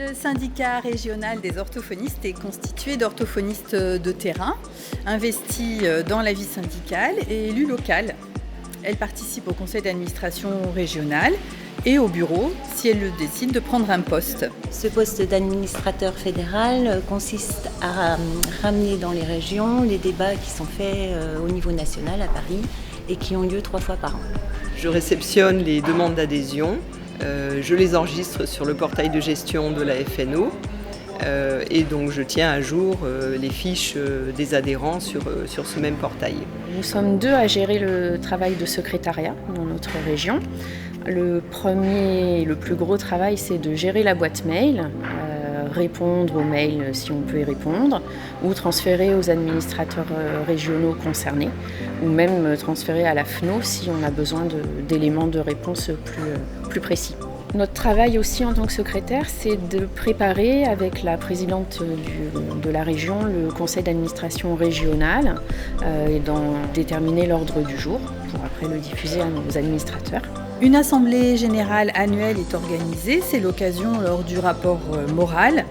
Le syndicat régional des orthophonistes est constitué d'orthophonistes de terrain, investis dans la vie syndicale et élus local. Elle participe au conseil d'administration régional et au bureau si elle le décide de prendre un poste. Ce poste d'administrateur fédéral consiste à ramener dans les régions les débats qui sont faits au niveau national à Paris et qui ont lieu 3 fois par an. Je réceptionne les demandes d'adhésion, je les enregistre sur le portail de gestion de la FNO et donc je tiens à jour les fiches des adhérents sur ce même portail. Nous sommes 2 à gérer le travail de secrétariat dans notre région. Le premier et le plus gros travail, c'est de gérer la boîte mail, répondre aux mails si on peut y répondre, ou transférer aux administrateurs régionaux concernés, ou même transférer à la FNO si on a besoin d'éléments de réponse plus précis. Notre travail aussi en tant que secrétaire, c'est de préparer avec la présidente de la région le conseil d'administration régional et d'en déterminer l'ordre du jour pour après le diffuser à nos administrateurs. Une assemblée générale annuelle est organisée, c'est l'occasion lors du rapport moral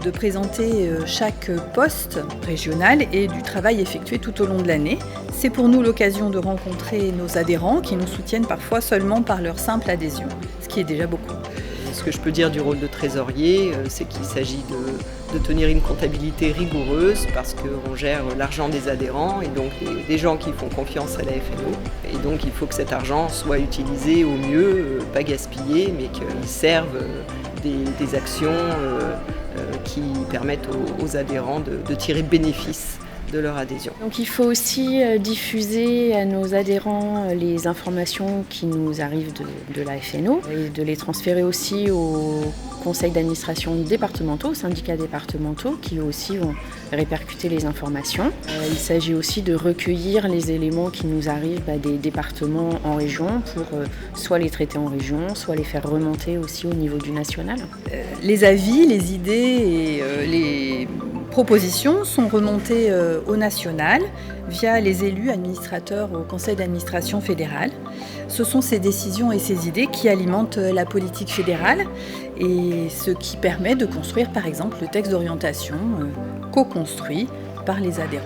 de présenter chaque poste régional et du travail effectué tout au long de l'année. C'est pour nous l'occasion de rencontrer nos adhérents qui nous soutiennent parfois seulement par leur simple adhésion, ce qui est déjà beaucoup. Ce que je peux dire du rôle de trésorier, c'est qu'il s'agit de tenir une comptabilité rigoureuse parce qu'on gère l'argent des adhérents et donc des gens qui font confiance à la FNO. Et donc il faut que cet argent soit utilisé au mieux, pas gaspillé, mais qu'il serve des actions qui permettent aux adhérents de tirer bénéfice de leur adhésion. Donc il faut aussi diffuser à nos adhérents les informations qui nous arrivent de la FNO et de les transférer aussi aux conseils d'administration départementaux, aux syndicats départementaux qui aussi vont répercuter les informations. Il s'agit aussi de recueillir les éléments qui nous arrivent des départements en région pour soit les traiter en région, soit les faire remonter aussi au niveau du national. Les avis, les idées et les propositions sont remontées au national via les élus administrateurs au conseil d'administration fédéral. Ce sont ces décisions et ces idées qui alimentent la politique fédérale et ce qui permet de construire par exemple le texte d'orientation co-construit par les adhérents.